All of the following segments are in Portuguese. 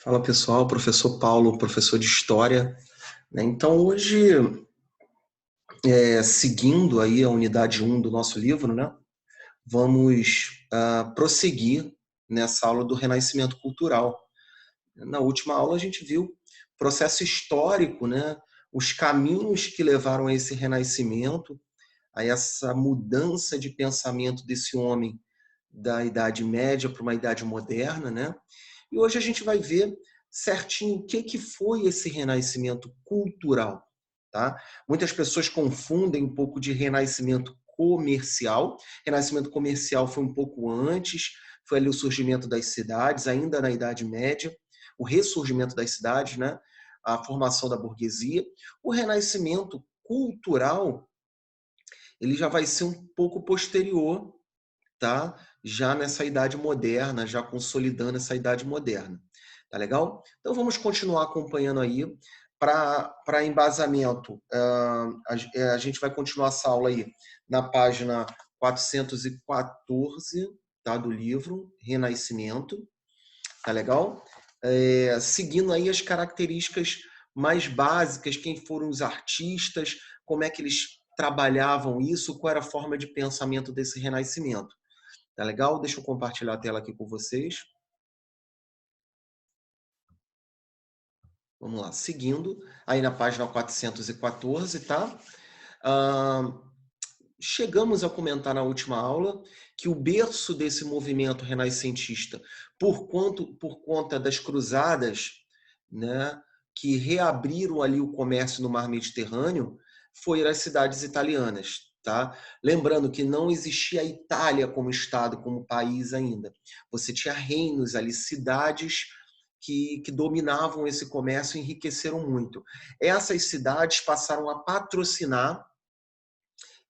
Fala pessoal, professor Paulo, professor de História, né? Então hoje, seguindo aí a unidade 1 do nosso livro, né? Vamos prosseguir nessa aula do Renascimento Cultural. Na última aula a gente viu o processo histórico, né? Os caminhos que levaram a esse renascimento, a essa mudança de pensamento desse homem da Idade Média para uma Idade Moderna, né? E hoje a gente vai ver certinho o que foi esse renascimento cultural, tá? Muitas pessoas confundem um pouco de renascimento comercial. Renascimento comercial foi um pouco antes, foi ali o surgimento das cidades, ainda na Idade Média, o ressurgimento das cidades, né? A formação da burguesia. O renascimento cultural, ele já vai ser um pouco posterior, tá? Já nessa idade moderna, já consolidando essa idade moderna. Tá legal? Então vamos continuar acompanhando aí. Para embasamento, a gente vai continuar essa aula aí na página 414, tá, do livro Renascimento. Tá legal? Seguindo aí as características mais básicas, quem foram os artistas, como é que eles trabalhavam isso, qual era a forma de pensamento desse renascimento. Tá legal? Deixa eu compartilhar a tela aqui com vocês. Vamos lá, seguindo, aí na página 414, tá? Chegamos a comentar na última aula que o berço desse movimento renascentista, por conta das cruzadas, né, que reabriram ali o comércio no mar Mediterrâneo, foi as cidades italianas. Tá? Lembrando que não existia a Itália como Estado, como país ainda. Você tinha reinos ali, cidades que dominavam esse comércio e enriqueceram muito. Essas cidades passaram a patrocinar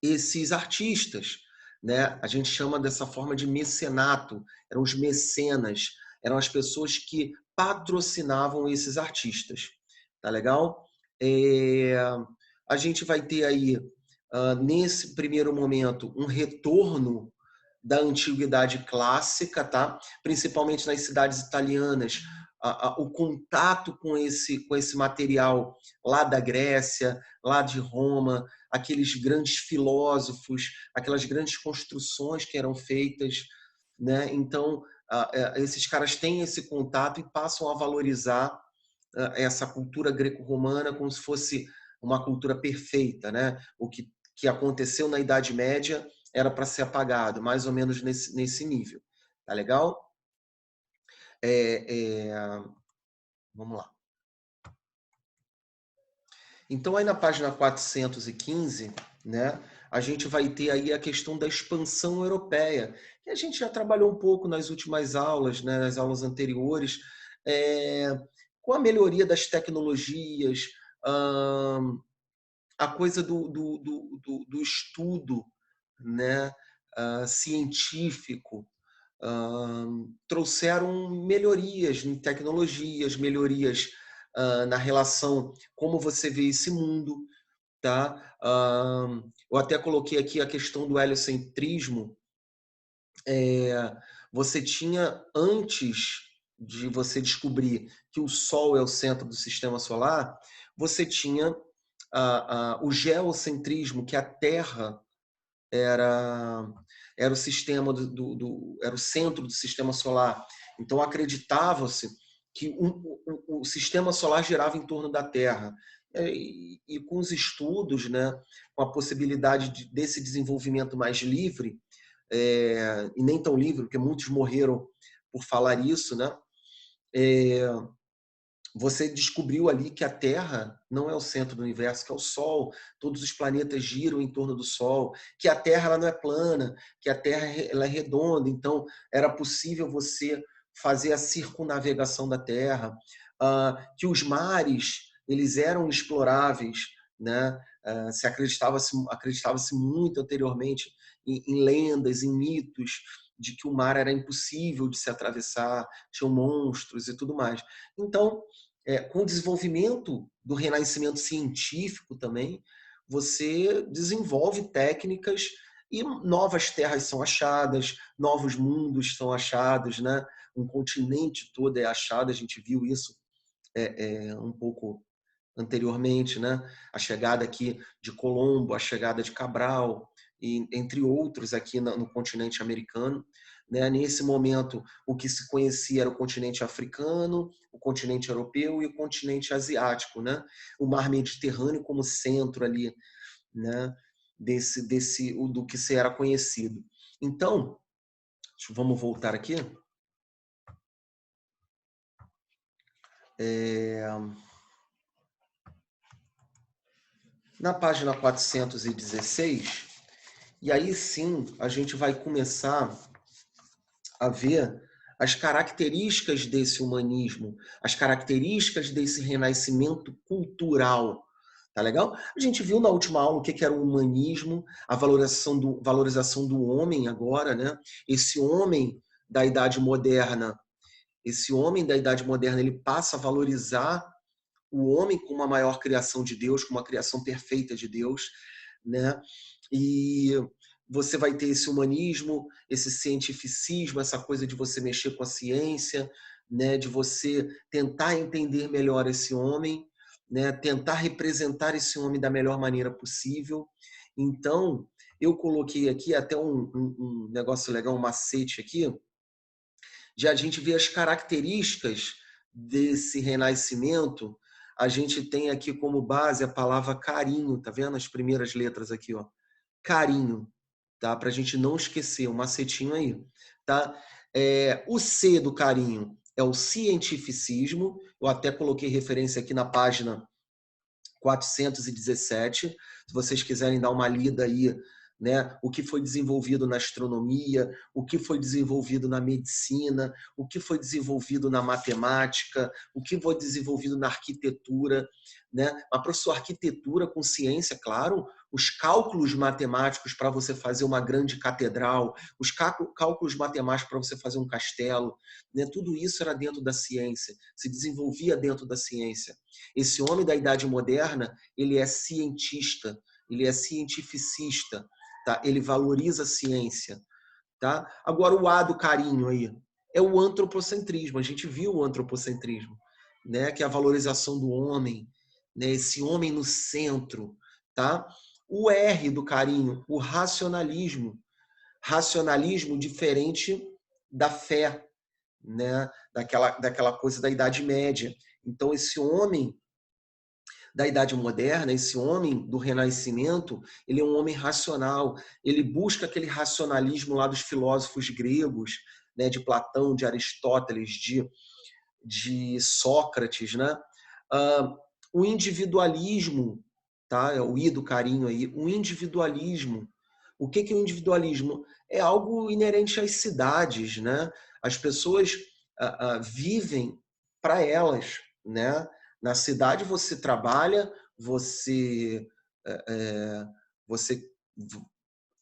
esses artistas, né? A gente chama dessa forma de mecenato, eram os mecenas, eram as pessoas que patrocinavam esses artistas, tá legal? A gente vai ter aí, nesse primeiro momento, um retorno da antiguidade clássica, tá? Principalmente nas cidades italianas, o contato com esse material lá da Grécia, lá de Roma, aqueles grandes filósofos, aquelas grandes construções que eram feitas, né? Então, esses caras têm esse contato e passam a valorizar essa cultura greco-romana como se fosse uma cultura perfeita, né? O que aconteceu na Idade Média era para ser apagado, mais ou menos nesse nível. Tá legal? Vamos lá. Então, aí na página 415, né, a gente vai ter aí a questão da expansão europeia, que a gente já trabalhou um pouco nas últimas aulas, né, nas aulas anteriores, com a melhoria das tecnologias, a coisa do estudo, né, científico, trouxeram melhorias em tecnologias, melhorias na relação como você vê esse mundo, tá? Eu até coloquei aqui a questão do heliocentrismo. Você tinha, antes de você descobrir que o Sol é o centro do sistema solar, você tinha o geocentrismo, que a Terra era, era o sistema era o centro do sistema solar. Então acreditava-se que o sistema solar girava em torno da Terra. E com os estudos, né, com a possibilidade desse desenvolvimento mais livre, e nem tão livre, porque muitos morreram por falar isso, né? Você descobriu ali que a Terra não é o centro do universo, que é o Sol, todos os planetas giram em torno do Sol, que a Terra ela não é plana, que a Terra ela é redonda, então era possível você fazer a circunnavegação da Terra, que os mares eles eram exploráveis, né? Se acreditava-se muito anteriormente em lendas, em mitos, de que o mar era impossível de se atravessar, tinham monstros e tudo mais. Então, com o desenvolvimento do renascimento científico também, você desenvolve técnicas e novas terras são achadas, novos mundos são achados, né? Um continente todo é achado, a gente viu isso um pouco anteriormente, né? A chegada aqui de Colombo, a chegada de Cabral, e, entre outros aqui no continente americano. Né? Nesse momento, o que se conhecia era o continente africano, o continente europeu e o continente asiático, né? O mar Mediterrâneo como centro ali, né? Do que se era conhecido. Então, vamos voltar aqui. Na página 416, e aí sim a gente vai começar a ver as características desse humanismo, as características desse renascimento cultural. Tá legal? A gente viu na última aula o que era o humanismo, a valorização do homem agora, né? Esse homem da Idade Moderna, ele passa a valorizar o homem como a maior criação de Deus, como a criação perfeita de Deus, né? E você vai ter esse humanismo, esse cientificismo, essa coisa de você mexer com a ciência, né? De você tentar entender melhor esse homem, né? Tentar representar esse homem da melhor maneira possível. Então, eu coloquei aqui até um negócio legal, um macete aqui, de a gente ver as características desse renascimento. A gente tem aqui como base a palavra carinho, tá vendo? As primeiras letras aqui, ó. Carinho, tá? Para a gente não esquecer, um macetinho aí, tá? O C do carinho é o cientificismo. Eu até coloquei referência aqui na página 417. Se vocês quiserem dar uma lida aí, né, o que foi desenvolvido na astronomia, o que foi desenvolvido na medicina, o que foi desenvolvido na matemática, o que foi desenvolvido na arquitetura, né? Mas, professor, arquitetura com ciência, claro, os cálculos matemáticos para você fazer uma grande catedral, os cálculos matemáticos para você fazer um castelo, né? Tudo isso era dentro da ciência, se desenvolvia dentro da ciência. Esse homem da Idade Moderna, ele é cientista, ele é cientificista, tá? Ele valoriza a ciência, tá? Agora o A do carinho aí é o antropocentrismo. A gente viu o antropocentrismo, né? Que é a valorização do homem, né? Esse homem no centro, tá? O R do carinho, o racionalismo. Racionalismo diferente da fé, né? Daquela coisa da Idade Média. Então, esse homem da Idade Moderna, esse homem do Renascimento, ele é um homem racional. Ele busca aquele racionalismo lá dos filósofos gregos, né? De Platão, de Aristóteles, de Sócrates, né? O individualismo, tá? É o I do carinho aí. O individualismo. O que é o individualismo? É algo inerente às cidades, né? As pessoas vivem para elas, né? Na cidade você trabalha, você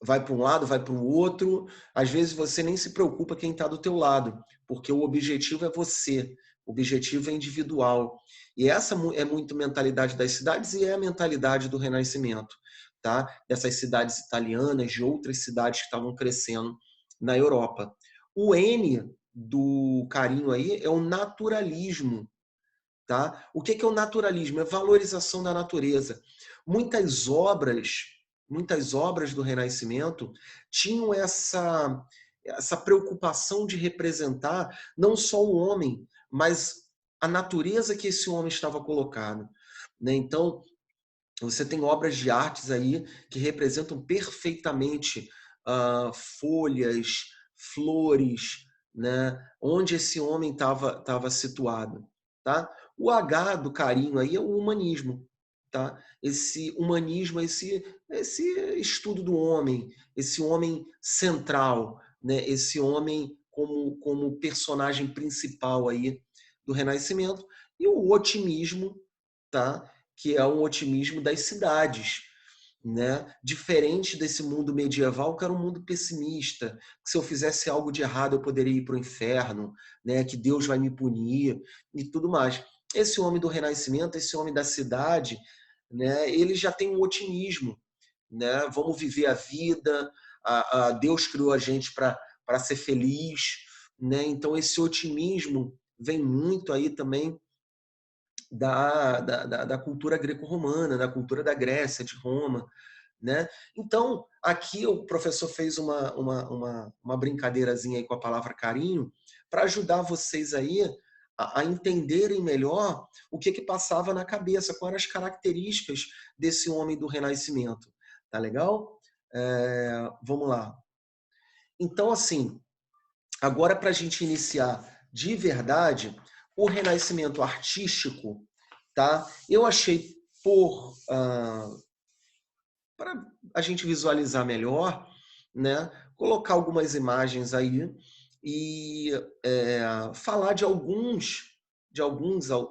vai para um lado, vai para o outro. Às vezes você nem se preocupa quem está do teu lado, porque o objetivo é você, o objetivo é individual. E essa é muito mentalidade das cidades e é a mentalidade do Renascimento, tá? Dessas cidades italianas, de outras cidades que estavam crescendo na Europa. O N do carinho aí é o naturalismo, tá? O que é o naturalismo? É valorização da natureza. Muitas obras do Renascimento tinham essa preocupação de representar não só o homem, mas a natureza que esse homem estava colocado, né? Então, você tem obras de artes aí que representam perfeitamente folhas, flores, né? Onde esse homem estava situado, tá? O H do carinho aí é o humanismo, tá? Esse humanismo, esse estudo do homem, esse homem central, né? Esse homem como personagem principal aí do Renascimento, e o otimismo, tá? Que é um otimismo das cidades, né? Diferente desse mundo medieval, que era um mundo pessimista, que se eu fizesse algo de errado eu poderia ir para o inferno, né? Que Deus vai me punir e tudo mais. Esse homem do Renascimento, esse homem da cidade, né? Ele já tem um otimismo, né? Vamos viver a vida, Deus criou a gente para ser feliz, né? Então esse otimismo vem muito aí também da cultura greco-romana, da cultura da Grécia, de Roma, né? Então, aqui o professor fez uma brincadeirazinha aí com a palavra carinho para ajudar vocês aí a entenderem melhor o que passava na cabeça, quais eram as características desse homem do Renascimento. Tá legal? Vamos lá. Então, assim, agora para a gente iniciar de verdade, o Renascimento artístico, tá? Eu achei para a gente visualizar melhor, né? Colocar algumas imagens aí e falar de alguns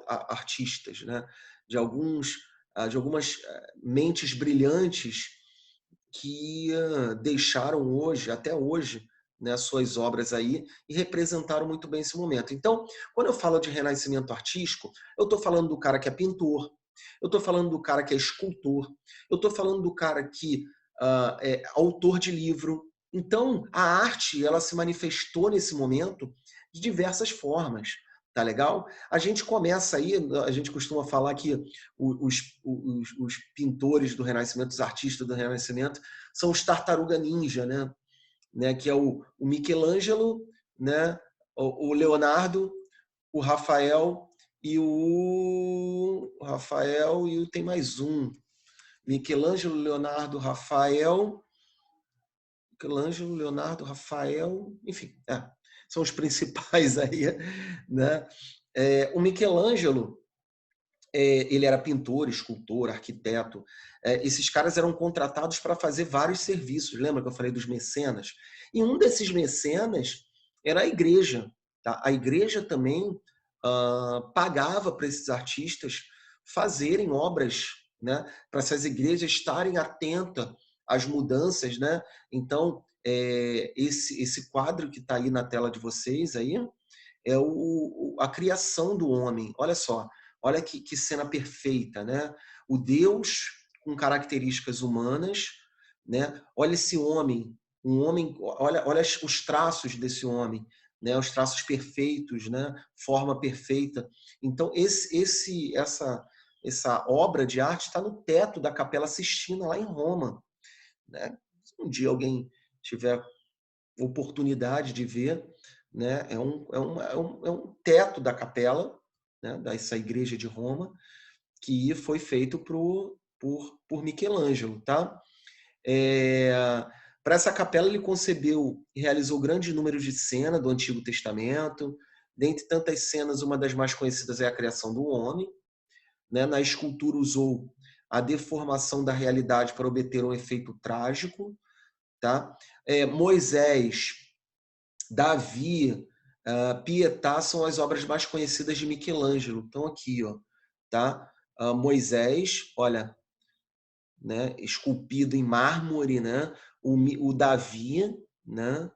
artistas, né? De algumas mentes brilhantes que deixaram hoje, até hoje, né, suas obras aí e representaram muito bem esse momento. Então, quando eu falo de renascimento artístico, eu estou falando do cara que é pintor, eu estou falando do cara que é escultor, eu estou falando do cara que é autor de livro. Então, a arte ela se manifestou nesse momento de diversas formas. Tá legal? A gente começa aí, a gente costuma falar que os pintores do Renascimento, os artistas do Renascimento, são os tartaruga ninja, né? Que é o Michelangelo, né? O Leonardo, o Rafael tem mais um. Michelangelo, Leonardo, Rafael, enfim, são os principais aí, né? O Michelangelo, ele era pintor, escultor, arquiteto. Esses caras eram contratados para fazer vários serviços. Lembra que eu falei dos mecenas? E um desses mecenas era a igreja. Tá? A igreja também pagava para esses artistas fazerem obras, né? Para essas igrejas estarem atentas às mudanças, né? Então, esse quadro que está aí na tela de vocês aí é a criação do homem. Olha só, olha que cena perfeita, né? O Deus com características humanas, né? Olha esse homem, olha os traços desse homem, né? Os traços perfeitos, né? Forma perfeita. Então essa obra de arte está no teto da Capela Sistina lá em Roma, né? Se um dia alguém tiver oportunidade de ver, né? É um teto da capela, né? Dessa igreja de Roma, que foi feito por Michelangelo, tá? Para essa capela ele concebeu e realizou grande número de cenas do Antigo Testamento. Dentre tantas cenas, uma das mais conhecidas é a criação do homem, né? Na escultura usou a deformação da realidade para obter um efeito trágico, tá? Moisés, Davi, Pietà são as obras mais conhecidas de Michelangelo. Então aqui, ó, tá? Moisés, olha, né, esculpido em mármore, né? O Davi, né?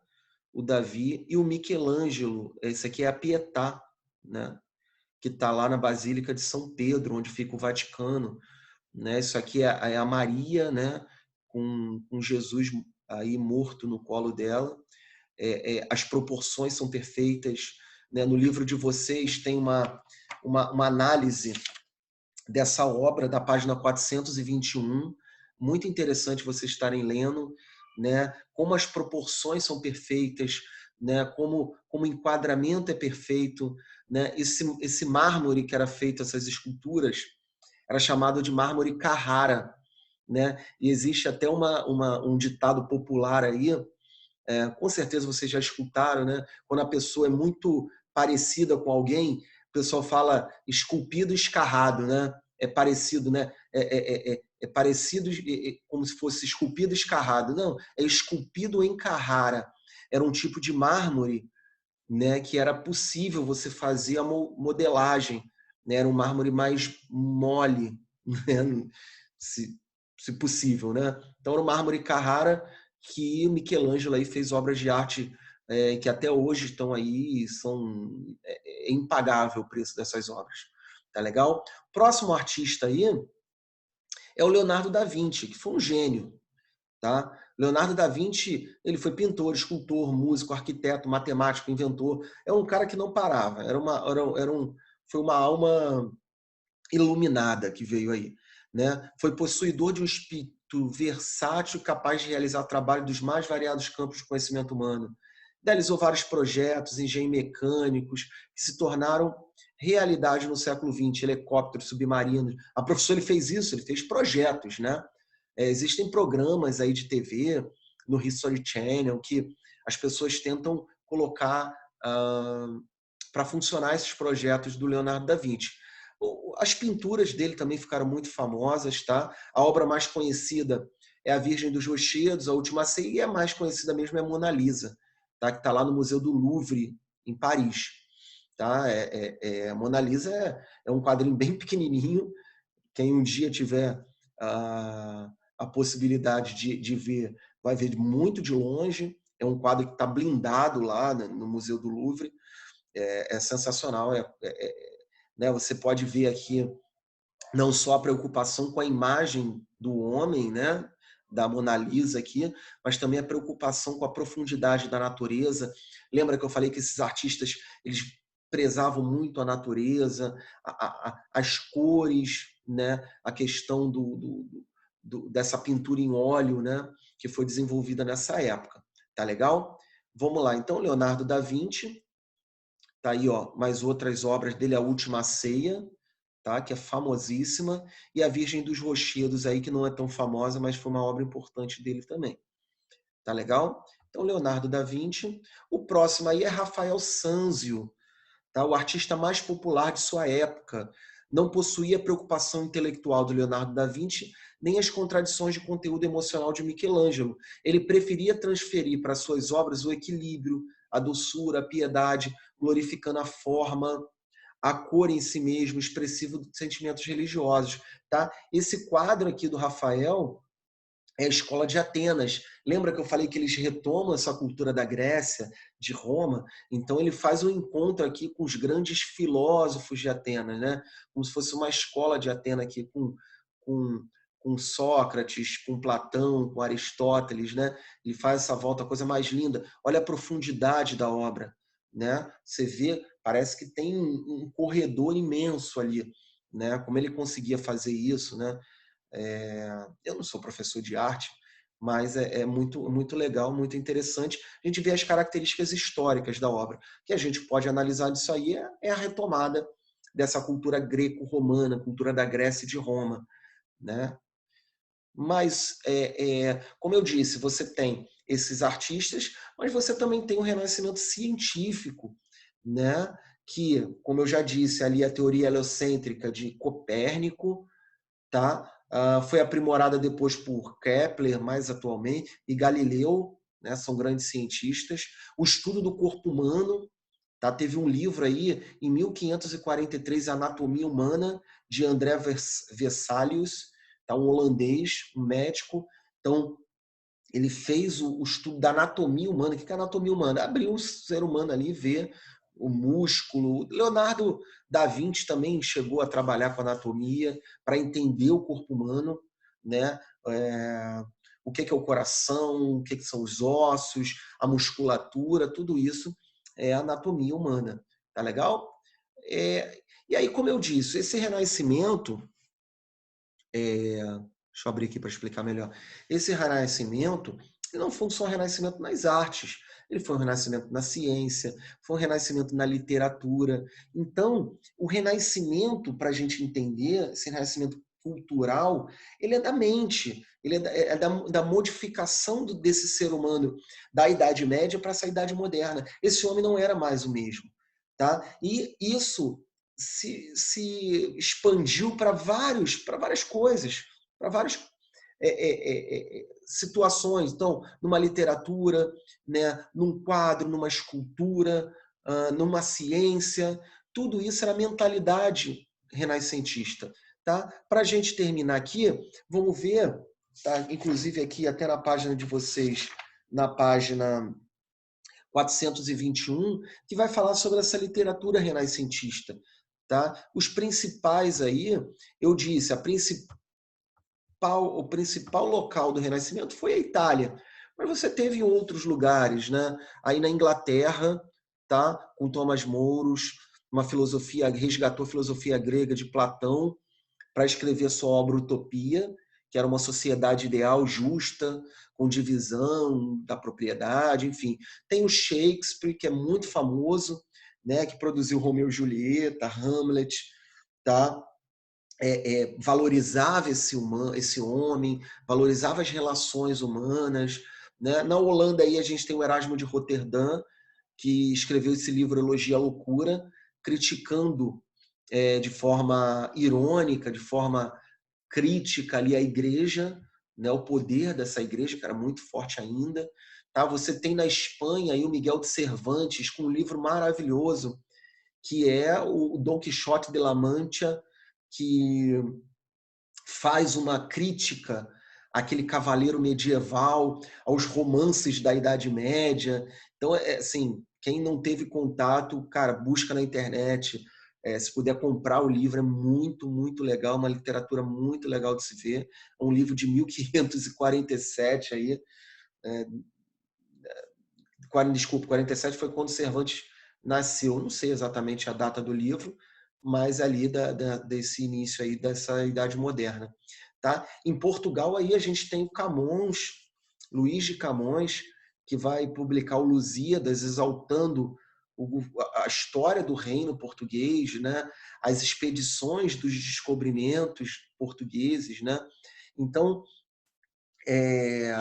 O Davi e o Michelangelo. Esse aqui é a Pietà, né? Que está lá na Basílica de São Pedro, onde fica o Vaticano, né? Isso aqui é a Maria, né? Com Jesus aí morto no colo dela. As proporções são perfeitas, né? No livro de vocês tem uma análise dessa obra, da página 421, muito interessante vocês estarem lendo, né? Como as proporções são perfeitas, né? Como o enquadramento é perfeito, né? Esse mármore que era feito, essas esculturas, era chamado de mármore Carrara, né? E existe até um ditado popular aí, com certeza vocês já escutaram, né? Quando a pessoa é muito parecida com alguém, o pessoal fala esculpido e escarrado, né? É parecido, né? É parecido como se fosse esculpido e escarrado. Não, é esculpido em Carrara. Era um tipo de mármore, né? Que era possível você fazer a modelagem, né? Era um mármore mais mole, né? Se possível, né? Então era um mármore Carrara que Michelangelo aí fez obras de arte que até hoje estão aí, é impagável o preço dessas obras. Tá legal? Próximo artista aí é o Leonardo da Vinci, que foi um gênio, tá? Leonardo da Vinci, ele foi pintor, escultor, músico, arquiteto, matemático, inventor. É um cara que não parava. Foi uma alma iluminada que veio aí, né? Foi possuidor de um espírito versátil, capaz de realizar trabalho dos mais variados campos de conhecimento humano. Realizou vários projetos, engenhos mecânicos, que se tornaram realidade no século XX, helicópteros, submarinos. A professora ele fez isso, ele fez projetos, né? Existem programas aí de TV, no History Channel, que as pessoas tentam colocar para funcionar esses projetos do Leonardo da Vinci. As pinturas dele também ficaram muito famosas, tá? A obra mais conhecida é a Virgem dos Rochedos, a Última Ceia, e a mais conhecida mesmo é a Mona Lisa, tá? Que está lá no Museu do Louvre, em Paris. Tá? A Mona Lisa é um quadrinho bem pequenininho. Quem um dia tiver a possibilidade de ver, vai ver muito de longe. É um quadro que está blindado lá no Museu do Louvre. É sensacional. Né? Você pode ver aqui não só a preocupação com a imagem do homem, né? Da Mona Lisa aqui, mas também a preocupação com a profundidade da natureza. Lembra que eu falei que esses artistas eles prezavam muito a natureza, as cores, né? A questão dessa pintura em óleo, né? Que foi desenvolvida nessa época. Tá legal? Vamos lá. Então, Leonardo da Vinci, tá aí, ó, mais outras obras dele, A Última Ceia, tá? Que é famosíssima, e A Virgem dos Rochedos, aí, que não é tão famosa, mas foi uma obra importante dele também. Tá legal? Então, Leonardo da Vinci. O próximo aí é Rafael Sanzio, tá? O artista mais popular de sua época. Não possuía a preocupação intelectual do Leonardo da Vinci, nem as contradições de conteúdo emocional de Michelangelo. Ele preferia transferir para suas obras o equilíbrio, a doçura, a piedade, glorificando a forma, a cor em si mesmo, expressivo de sentimentos religiosos. Tá? Esse quadro aqui do Rafael é a Escola de Atenas. Lembra que eu falei que eles retomam essa cultura da Grécia, de Roma? Então ele faz um encontro aqui com os grandes filósofos de Atenas, né? Como se fosse uma escola de Atenas aqui com, com Sócrates, com Platão, com Aristóteles, né? Ele faz essa volta, a coisa mais linda. Olha a profundidade da obra, né? Você vê, parece que tem um corredor imenso ali, né? Como ele conseguia fazer isso, né? Eu não sou professor de arte, mas é muito legal, muito interessante. A gente vê as características históricas da obra. O que a gente pode analisar disso aí é a retomada dessa cultura greco-romana, cultura da Grécia e de Roma, né? Mas, como eu disse, você tem esses artistas, mas você também tem o renascimento científico, né? Que, como eu já disse, ali a teoria heliocêntrica de Copérnico, tá? Foi aprimorada depois por Kepler, mais atualmente, e Galileu, né? São grandes cientistas. O estudo do corpo humano, tá? Teve um livro aí, em 1543, Anatomia Humana, de André Vesalius, tá? Um holandês, um médico. Então, ele fez o estudo da anatomia humana. O que é a anatomia humana? Abriu o ser humano ali e ver o músculo. Leonardo da Vinci também chegou a trabalhar com anatomia para entender o corpo humano, né? O que é o coração, o que são os ossos, a musculatura, tudo isso é anatomia humana. Tá legal? E aí, como eu disse, esse renascimento, deixa eu abrir aqui para explicar melhor. Esse renascimento ele não foi só um renascimento nas artes, ele foi um renascimento na ciência, foi um renascimento na literatura. Então, o renascimento, para a gente entender, esse renascimento cultural, ele é da mente, ele da modificação desse ser humano da Idade Média para essa Idade Moderna. Esse homem não era mais o mesmo. Tá? E isso se expandiu para várias coisas, para várias situações. Então, numa literatura, né, num quadro, numa escultura, numa ciência, tudo isso era mentalidade renascentista. Tá? Para a gente terminar aqui, vamos ver, tá? Inclusive aqui até na página de vocês, na página 421, que vai falar sobre essa literatura renascentista. Tá? Os principais aí, eu disse, o principal local do Renascimento foi a Itália. Mas você teve em outros lugares, né? Aí na Inglaterra, tá? Com Thomas Moros, uma filosofia, resgatou a filosofia grega de Platão para escrever sua obra Utopia, que era uma sociedade ideal, justa, com divisão da propriedade, enfim. Tem o Shakespeare, que é muito famoso, né, que produziu Romeu e Julieta, Hamlet, tá? Valorizava esse homem, valorizava as relações humanas. Né? Na Holanda aí a gente tem o Erasmo de Roterdã, que escreveu esse livro Elogia à Loucura, criticando de forma irônica, de forma crítica ali a igreja, né, o poder dessa igreja, que era muito forte ainda. Tá? Você tem na Espanha aí o Miguel de Cervantes, com um livro maravilhoso, que é o Dom Quixote de La Mancha, que faz uma crítica àquele cavaleiro medieval, aos romances da Idade Média. Então, assim, quem não teve contato, cara, busca na internet. Se puder comprar o livro, é muito, muito legal, uma literatura muito legal de se ver. É um livro de 1547 aí. É, desculpa, 47 foi quando Cervantes nasceu. Não sei exatamente a data do livro, mas ali desse início aí, dessa Idade Moderna. Tá? Em Portugal, aí a gente tem o Camões, Luís de Camões, que vai publicar o Lusíadas, exaltando a história do reino português, né? As expedições dos descobrimentos portugueses. Né? Então, é,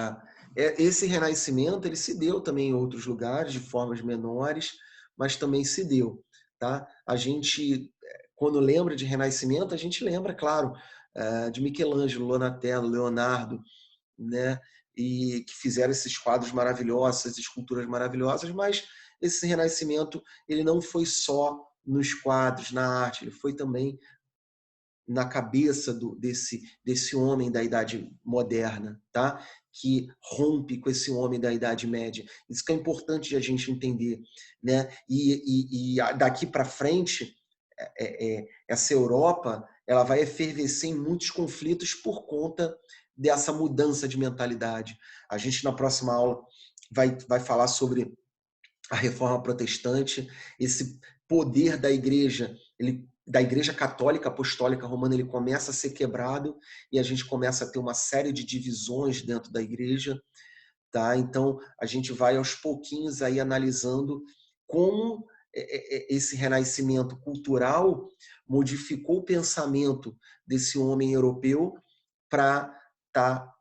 esse renascimento ele se deu também em outros lugares, de formas menores, mas também se deu. Tá? A gente, quando lembra de renascimento, a gente lembra, claro, de Michelangelo, Donatello, Leonardo, né? E que fizeram esses quadros maravilhosos, essas esculturas maravilhosas, mas esse renascimento ele não foi só nos quadros, na arte, ele foi também na cabeça desse homem da Idade Moderna, tá? Que rompe com esse homem da Idade Média. Isso que é importante a gente entender. Né? E daqui para frente, essa Europa ela vai efervescer em muitos conflitos por conta dessa mudança de mentalidade. A gente, na próxima aula, vai falar sobre a reforma protestante, esse poder da igreja, da igreja católica apostólica romana, ele começa a ser quebrado e a gente começa a ter uma série de divisões dentro da igreja. Tá? Então, a gente vai aos pouquinhos aí analisando como esse renascimento cultural modificou o pensamento desse homem europeu para estar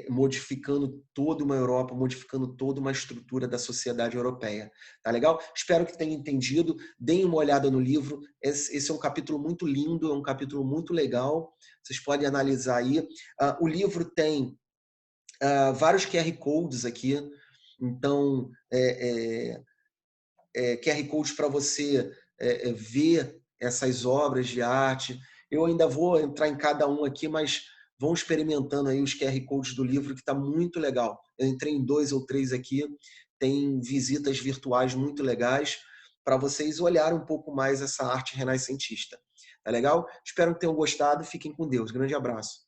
modificando toda uma Europa, modificando toda uma estrutura da sociedade europeia. Tá legal? Espero que tenham entendido. Deem uma olhada no livro. Esse é um capítulo muito lindo, é um capítulo muito legal. Vocês podem analisar aí. O livro tem vários QR Codes aqui. Então, QR Codes para você ver essas obras de arte. Eu ainda vou entrar em cada um aqui, mas vão experimentando aí os QR Codes do livro, que está muito legal. Eu entrei em 2 ou 3 aqui, tem visitas virtuais muito legais para vocês olharem um pouco mais essa arte renascentista. Tá legal? Espero que tenham gostado. Fiquem com Deus. Grande abraço.